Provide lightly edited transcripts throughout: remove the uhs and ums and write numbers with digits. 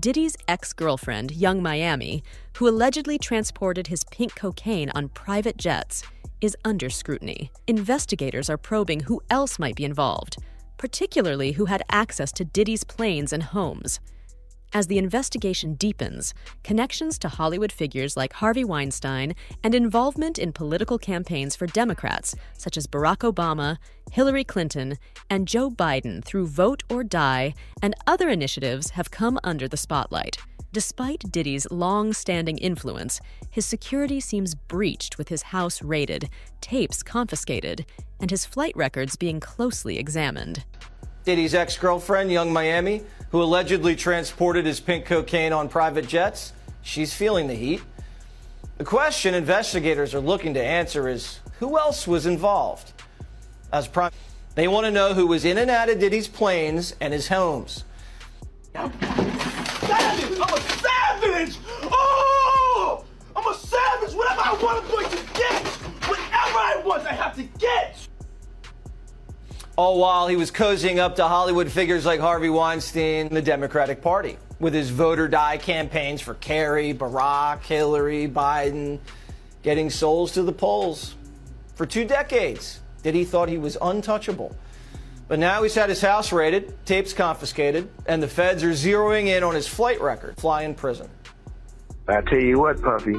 Diddy's ex-girlfriend, Young Miami, who allegedly transported his pink cocaine on private jets, is under scrutiny. Investigators are probing who else might be involved, particularly who had access to Diddy's planes and homes. As the investigation deepens, connections to Hollywood figures like Harvey Weinstein and involvement in political campaigns for Democrats such as Barack Obama, Hillary Clinton, and Joe Biden through Vote or Die and other initiatives have come under the spotlight. Despite Diddy's long-standing influence, his security seems breached with his house raided, tapes confiscated, and his flight records being closely examined. Diddy's ex-girlfriend, Young Miami, who allegedly transported his pink cocaine on private jets, she's feeling the heat. The question investigators are looking to answer is, who else was involved? They want to know who was in and out of Diddy's planes and his homes. I'm a savage! Oh! I'm a savage! Whatever I want, I'm going to get! Whatever I want, I have to get! All while he was cozying up to Hollywood figures like Harvey Weinstein and the Democratic Party, with his vote or die campaigns for Kerry, Barack, Hillary, Biden, getting souls to the polls. For 2 decades, Diddy thought he was untouchable. But now he's had his house raided, tapes confiscated, and the feds are zeroing in on his flight record, fly in prison. I tell you what, Puffy.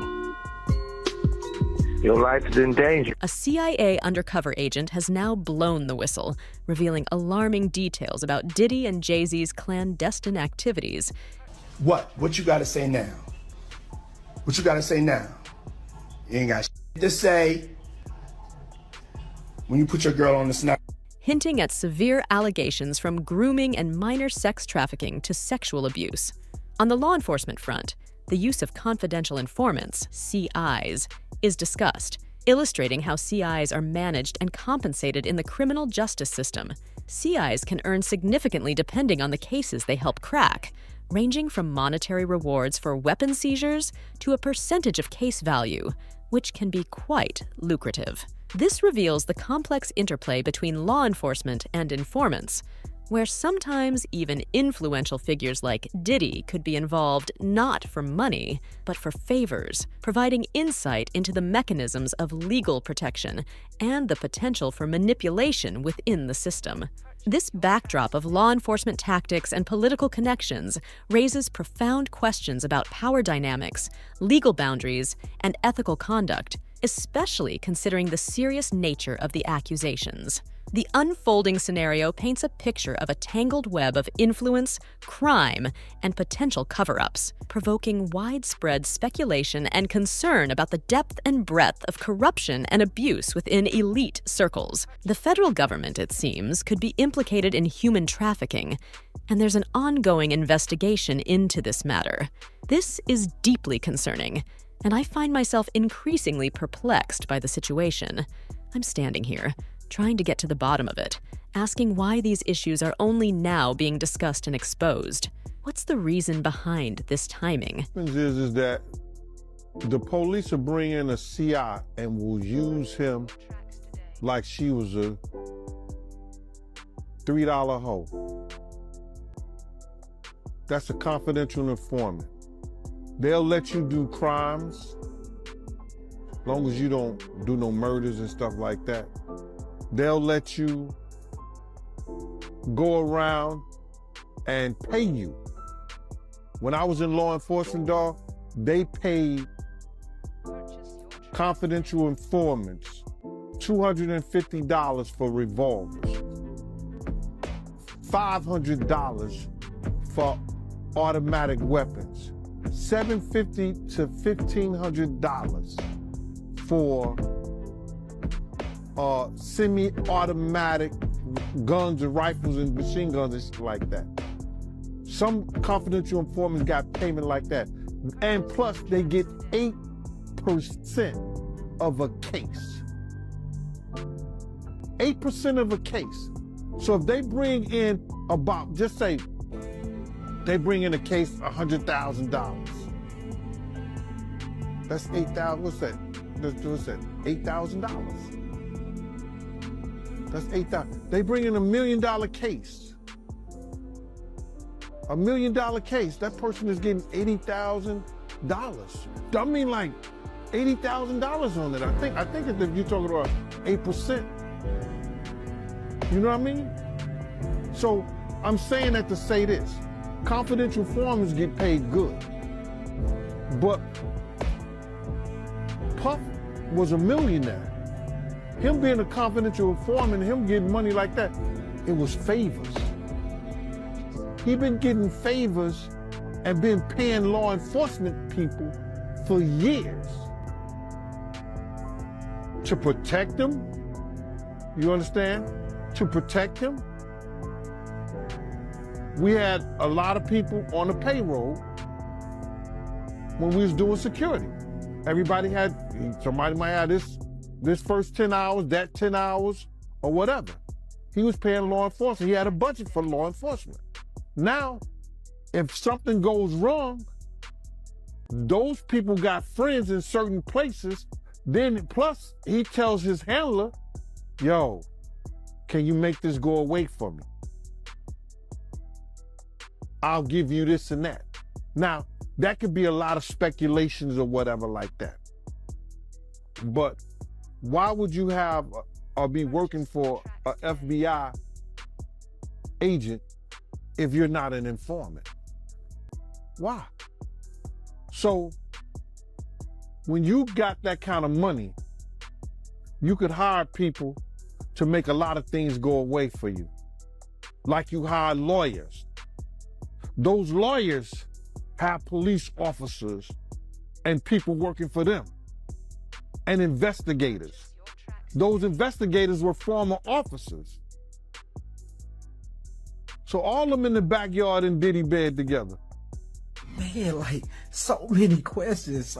Your life is in danger. A CIA undercover agent has now blown the whistle, revealing alarming details about Diddy and Jay-Z's clandestine activities. What you gotta say now? What you gotta say now? You ain't got shit to say when you put your girl on the snap. Hinting at severe allegations from grooming and minor sex trafficking to sexual abuse. On the law enforcement front, the use of confidential informants, CIs, is discussed, illustrating how CIs are managed and compensated in the criminal justice system. CIs can earn significantly depending on the cases they help crack, ranging from monetary rewards for weapon seizures to a percentage of case value, which can be quite lucrative. This reveals the complex interplay between law enforcement and informants, where sometimes even influential figures like Diddy could be involved not for money, but for favors, providing insight into the mechanisms of legal protection and the potential for manipulation within the system. This backdrop of law enforcement tactics and political connections raises profound questions about power dynamics, legal boundaries, and ethical conduct, especially considering the serious nature of the accusations. The unfolding scenario paints a picture of a tangled web of influence, crime, and potential cover-ups, provoking widespread speculation and concern about the depth and breadth of corruption and abuse within elite circles. The federal government, it seems, could be implicated in human trafficking, and there's an ongoing investigation into this matter. This is deeply concerning, and I find myself increasingly perplexed by the situation. I'm standing here, trying to get to the bottom of it, asking why these issues are only now being discussed and exposed. What's the reason behind this timing? What happens is that the police will bring in a CI and will use him like she was a $3 hoe. That's a confidential informant. They'll let you do crimes, as long as you don't do no murders and stuff like that. They'll let you go around and pay you. When I was in law enforcement, dog, they paid confidential informants $250 for revolvers, $500 for automatic weapons, $750 to $1,500 for semi-automatic guns and rifles and machine guns and shit like that. Some confidential informants got payment like that. And plus they get 8% of a case. 8% of a case. So if they bring in about, just say, they bring in a case $100,000. That's 8,000, what's that? What's that, $8,000? That's 8,000. They bring in $1 million case. $1 million case, that person is getting $80,000. I mean, like $80,000 on it. I think if you're talking about 8%, you know what I mean? So I'm saying that to say this: confidential informants get paid good, but Puff was a millionaire. Him being a confidential informant, him getting money like that, it was favors. He been getting favors and been paying law enforcement people for years to protect them. You understand? To protect him. We had a lot of people on the payroll when we was doing security. Everybody somebody might have this first 10 hours, that 10 hours, or whatever. He was paying law enforcement. He had a budget for law enforcement. Now, if something goes wrong, those people got friends in certain places. Then plus he tells his handler, yo, can you make this go away for me? I'll give you this and that. Now, that could be a lot of speculations or whatever like that. But why would you have or be working for an FBI agent if you're not an informant? Why? So when you got that kind of money, you could hire people to make a lot of things go away for you. Like you hire lawyers. Those lawyers have police officers and people working for them, and investigators. Those investigators were former officers. So all of them in the backyard in Diddy bed together. Man, like, so many questions.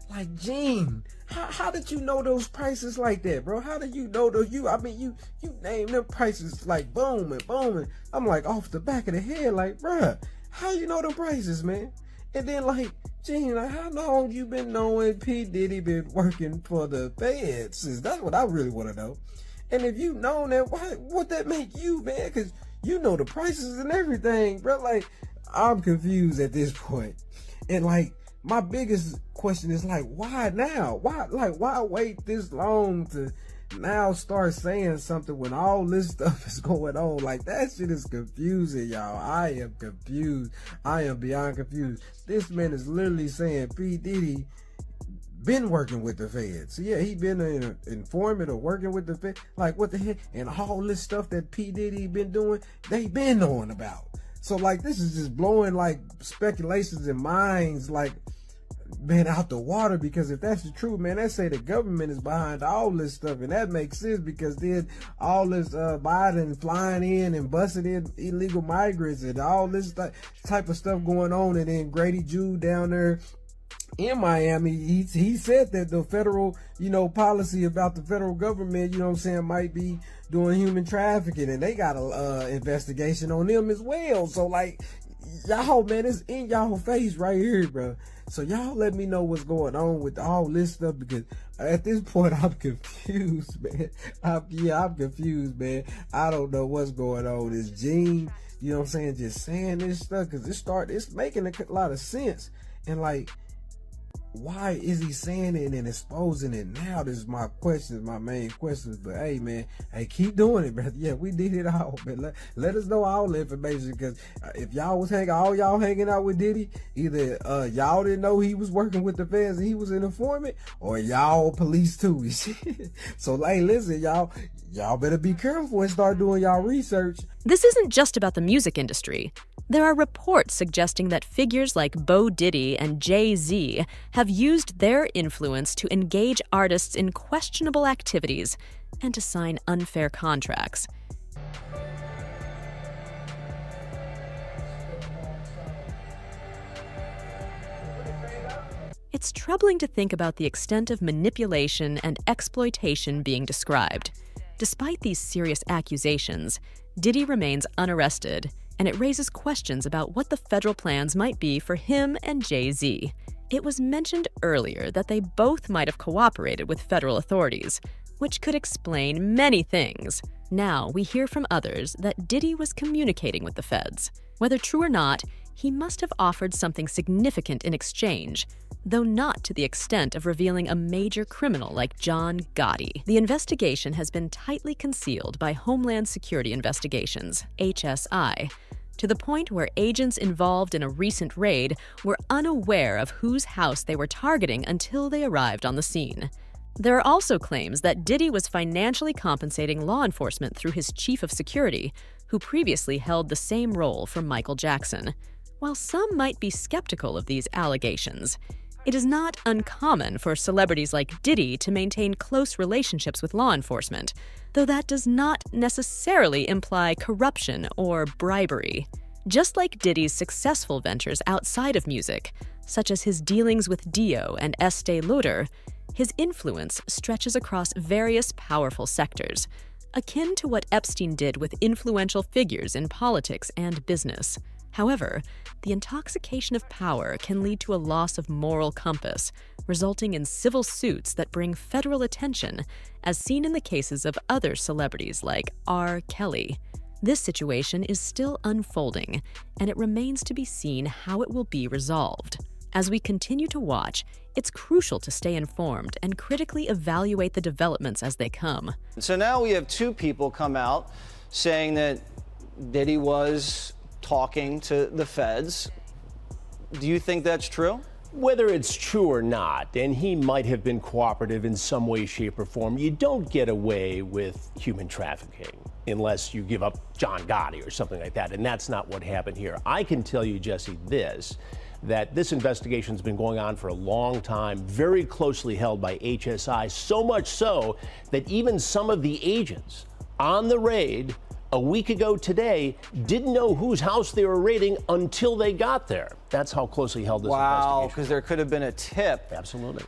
Like, Gene, how did you know those prices like that, bro? How did you know those? You named them prices like boom and boom. And I'm like off the back of the head, like, bruh, how you know the prices, man? And then like, Gene, like, how long you been knowing P. Diddy been working for the feds? That's what I really want to know. And if you know that, what that make you, man? Because you know the prices and everything, bro. Like, I'm confused at this point. And like, my biggest question is like, why now? Why wait this long to now start saying something when all this stuff is going on? Like, that shit is confusing, y'all. I am confused. I am beyond confused. This man is literally saying P. Diddy been working with the feds. Yeah, he been an informant or working with the feds. Like, what the heck? And all this stuff that P. Diddy been doing, they been knowing about. So like, this is just blowing like speculations in minds, like, man, out the water. Because if that's the truth, man, that say the government is behind all this stuff, and that makes sense because then all this Biden flying in and busting in illegal migrants and all this type of stuff going on, and then Grady Jude down there in Miami, he said that the federal, policy about the federal government, might be doing human trafficking, and they got a investigation on them as well. So like, y'all, man, it's in y'all face right here, bro. So y'all let me know what's going on with all this stuff, because at this point I'm confused, man. I'm confused, man. I don't know what's going on. Is Gene, just saying this stuff? Because it's making a lot of sense. And like, why is he saying it and exposing it now? This is my questions, my main questions. But hey, man, keep doing it, brother. Yeah, we did it all, man. Let us know all the information, because if y'all was hanging out with Diddy, either y'all didn't know he was working with the feds and he was an informant, or y'all police too. So hey, listen, y'all better be careful and start doing y'all research. This isn't just about the music industry. There are reports suggesting that figures like Bo Diddy and Jay-Z have used their influence to engage artists in questionable activities and to sign unfair contracts. It's troubling to think about the extent of manipulation and exploitation being described. Despite these serious accusations, Diddy remains unarrested, and it raises questions about what the federal plans might be for him and Jay-Z. It was mentioned earlier that they both might have cooperated with federal authorities. which could explain many things. Now we hear from others that Diddy was communicating with the feds. Whether true or not, he must have offered something significant in exchange, though not to the extent of revealing a major criminal like John Gotti. The investigation has been tightly concealed by Homeland Security Investigations, HSI, to the point where agents involved in a recent raid were unaware of whose house they were targeting until they arrived on the scene. There are also claims that Diddy was financially compensating law enforcement through his chief of security, who previously held the same role for Michael Jackson. While some might be skeptical of these allegations, it is not uncommon for celebrities like Diddy to maintain close relationships with law enforcement, though that does not necessarily imply corruption or bribery. Just like Diddy's successful ventures outside of music, such as his dealings with Dio and Estee Lauder, his influence stretches across various powerful sectors, akin to what Epstein did with influential figures in politics and business. However, the intoxication of power can lead to a loss of moral compass, resulting in civil suits that bring federal attention, as seen in the cases of other celebrities like R. Kelly. This situation is still unfolding, and it remains to be seen how it will be resolved. As we continue to watch, it's crucial to stay informed and critically evaluate the developments as they come. So now we have two people come out saying that Diddy was talking to the feds. Do you think that's true? Whether it's true or not, and he might have been cooperative in some way, shape, or form, you don't get away with human trafficking unless you give up John Gotti or something like that, and that's not what happened here. I can tell you, Jesse, that this investigation's been going on for a long time, very closely held by HSI, so much so that even some of the agents on the raid a week ago today didn't know whose house they were raiding until they got there. That's how closely held this investigation. Wow, because there could have been a tip. Absolutely.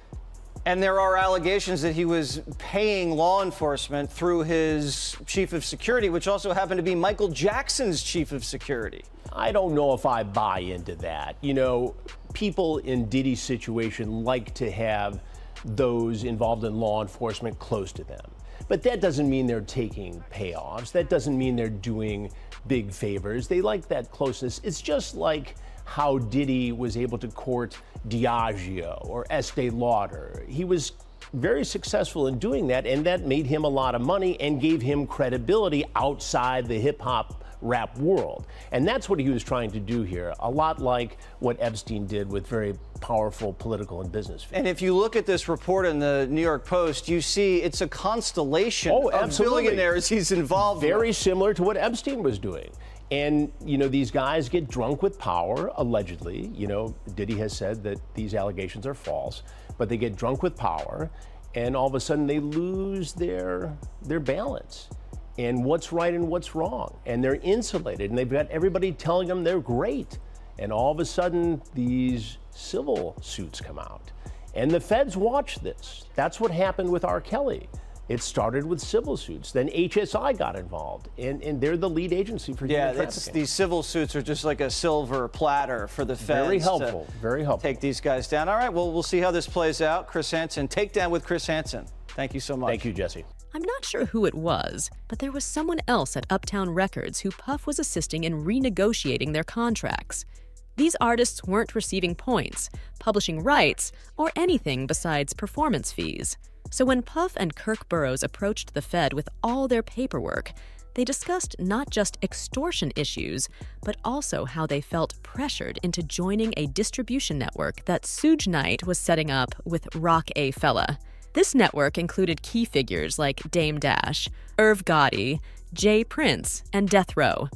And there are allegations that he was paying law enforcement through his chief of security, which also happened to be Michael Jackson's chief of security. I don't know if I buy into that. You know, people in Diddy's situation like to have those involved in law enforcement close to them. But that doesn't mean they're taking payoffs. That doesn't mean they're doing big favors. They like that closeness. It's just like how Diddy was able to court Diageo or Estee Lauder. He was very successful in doing that, and that made him a lot of money and gave him credibility outside the hip-hop rap world. And that's what he was trying to do here, a lot like what Epstein did with very powerful political and business figures. And if you look at this report in the New York Post, you see it's a constellation of billionaires he's involved with. Very similar to what Epstein was doing. And, you know, these guys get drunk with power, allegedly. You know, Diddy has said that these allegations are false, but they get drunk with power, and all of a sudden they lose their balance and what's right and what's wrong. And they're insulated, and they've got everybody telling them they're great. And all of a sudden, these civil suits come out. And the feds watch this. That's what happened with R. Kelly. It started with civil suits. Then HSI got involved, and they're the lead agency for human trafficking. These civil suits are just like a silver platter for the feds. Very helpful, very helpful. Take these guys down. All right, well, we'll see how this plays out. Chris Hansen, Takedown with Chris Hansen. Thank you so much. Thank you, Jesse. I'm not sure who it was, but there was someone else at Uptown Records who Puff was assisting in renegotiating their contracts. These artists weren't receiving points, publishing rights, or anything besides performance fees. So when Puff and Kirk Burroughs approached the Fed with all their paperwork, they discussed not just extortion issues, but also how they felt pressured into joining a distribution network that Suge Knight was setting up with Roc-A-Fella. This network included key figures like Dame Dash, Irv Gotti, Jay Prince, and Death Row.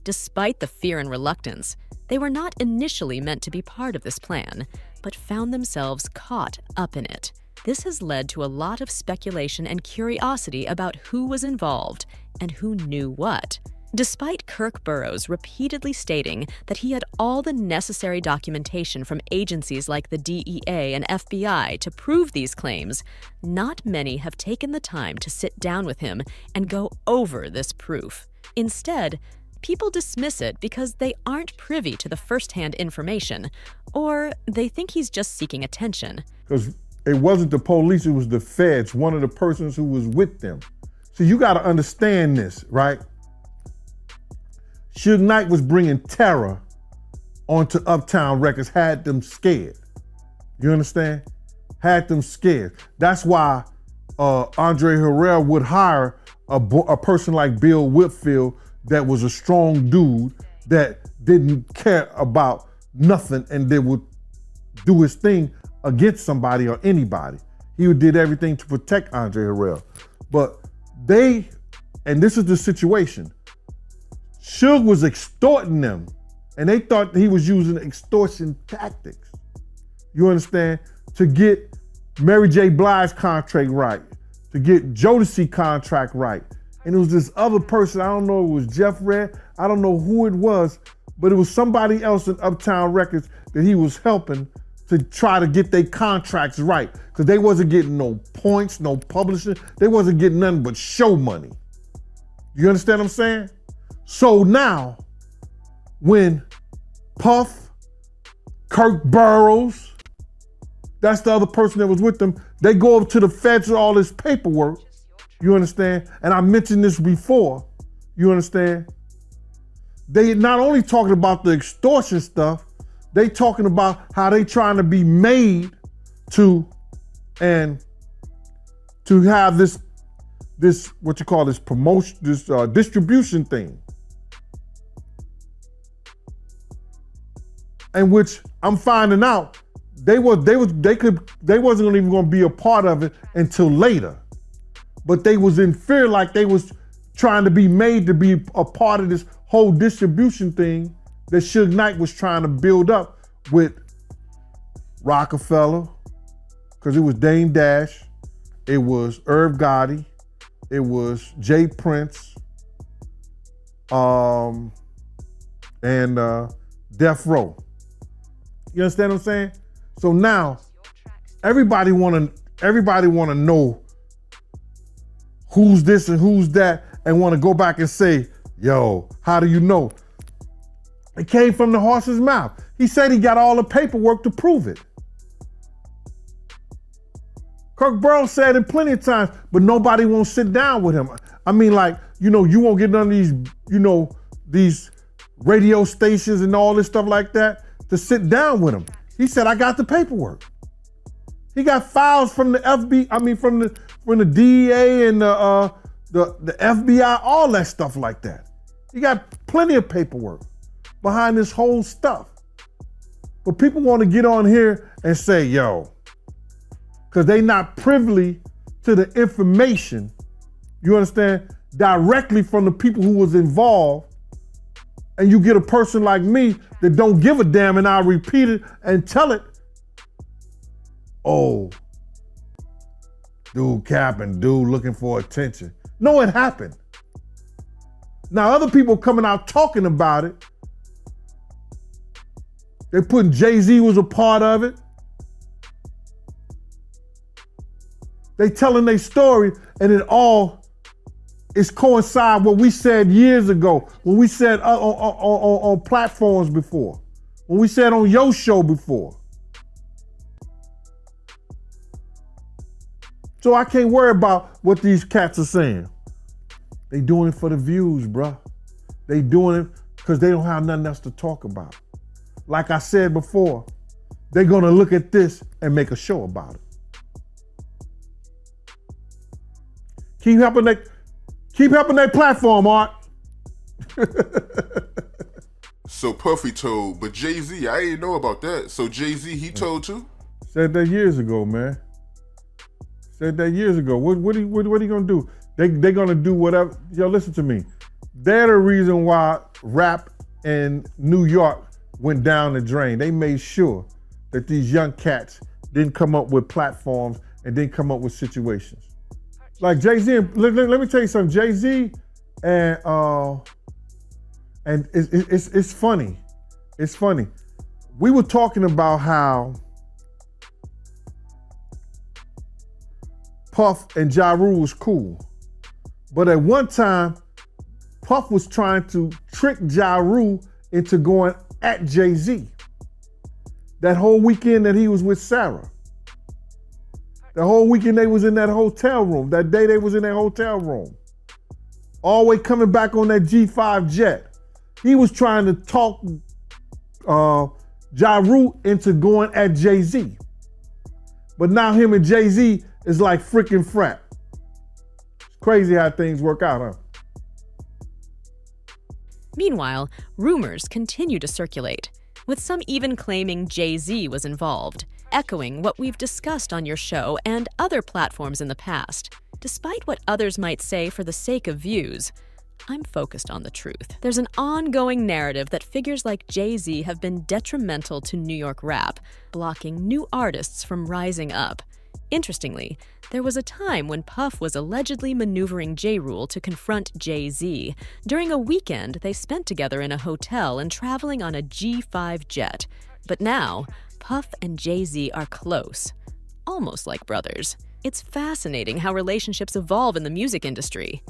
Despite the fear and reluctance, they were not initially meant to be part of this plan, but found themselves caught up in it. This has led to a lot of speculation and curiosity about who was involved and who knew what. Despite Kirk Burroughs repeatedly stating that he had all the necessary documentation from agencies like the DEA and FBI to prove these claims, not many have taken the time to sit down with him and go over this proof. Instead, people dismiss it because they aren't privy to the first-hand information, or they think he's just seeking attention. Because it wasn't the police, it was the feds, one of the persons who was with them. So you gotta understand this, right? Suge Knight was bringing terror onto Uptown Records, had them scared. You understand? Had them scared. That's why Andre Harrell would hire a person like Bill Whitfield that was a strong dude that didn't care about nothing and that would do his thing against somebody or anybody. He did everything to protect Andre Harrell. But and this is the situation, Suge was extorting them and they thought he was using extortion tactics. You understand? To get Mary J. Blige's contract right, to get Jodeci contract right. And it was this other person, I don't know, it was Jeff Red, I don't know who it was, but it was somebody else in Uptown Records that he was helping to try to get their contracts right. Because they wasn't getting no points, no publishing, they wasn't getting nothing but show money. You understand what I'm saying? So now, when Puff, Kirk Burroughs, that's the other person that was with them, they go up to the feds with all this paperwork, you understand? And I mentioned this before, you understand? They not only talking about the extortion stuff, they talking about how they trying to be made to have this what you call this promotion, this distribution thing. And which I'm finding out they wasn't even gonna be a part of it until later. But they was in fear, like they was trying to be made to be a part of this whole distribution thing that Suge Knight was trying to build up with Rockefeller, because it was Dame Dash, it was Irv Gotti, it was Jay Prince, and Death Row. You understand what I'm saying? So now everybody wanna know who's this and who's that, and wanna go back and say, yo, how do you know? It came from the horse's mouth. He said he got all the paperwork to prove it. Kirk Burroughs said it plenty of times, but nobody won't sit down with him. I mean, like, you won't get none of these, these radio stations and all this stuff like that to sit down with him. He said, I got the paperwork. He got files from the from the DEA and the FBI, all that stuff like that. He got plenty of paperwork behind this whole stuff. But people want to get on here and say, yo, because they not privy to the information, you understand, directly from the people who was involved. And you get a person like me that don't give a damn, and I'll repeat it and tell it. Oh, dude capping, dude looking for attention. No, it happened. Now other people coming out talking about it. They putting Jay-Z was a part of it. They telling their story, and it all is coincide what we said years ago, when we said on platforms before, when we said on your show before. So I can't worry about what these cats are saying. They doing it for the views, bruh. They doing it because they don't have nothing else to talk about. Like I said before, they're gonna look at this and make a show about it. Keep helping that platform, Art. So Puffy told, but Jay-Z, I didn't know about that. So Jay-Z, he told too? Said that years ago, man. Said that years ago. What are you gonna do? They're gonna do whatever. Yo, listen to me. They're the reason why rap in New York went down the drain. They made sure that these young cats didn't come up with platforms and didn't come up with situations. Like Jay-Z, let me tell you something. Jay-Z and it's funny. It's funny. We were talking about how Puff and Ja Rule was cool. But at one time, Puff was trying to trick Ja Rule into going at Jay-Z. That whole weekend that he was with Sarah. The whole weekend they was in that hotel room. That day they was in that hotel room. All the way coming back on that G5 jet. He was trying to talk Ja Rule into going at Jay-Z. But now him and Jay-Z is like freaking frat. It's crazy how things work out, huh? Meanwhile, rumors continue to circulate, with some even claiming Jay-Z was involved, echoing what we've discussed on your show and other platforms in the past. Despite what others might say for the sake of views, I'm focused on the truth. There's an ongoing narrative that figures like Jay-Z have been detrimental to New York rap, blocking new artists from rising up. Interestingly, there was a time when Puff was allegedly maneuvering J. Rule to confront Jay-Z. During a weekend they spent together in a hotel and traveling on a G5 jet. But now, Puff and Jay-Z are close, almost like brothers. It's fascinating how relationships evolve in the music industry.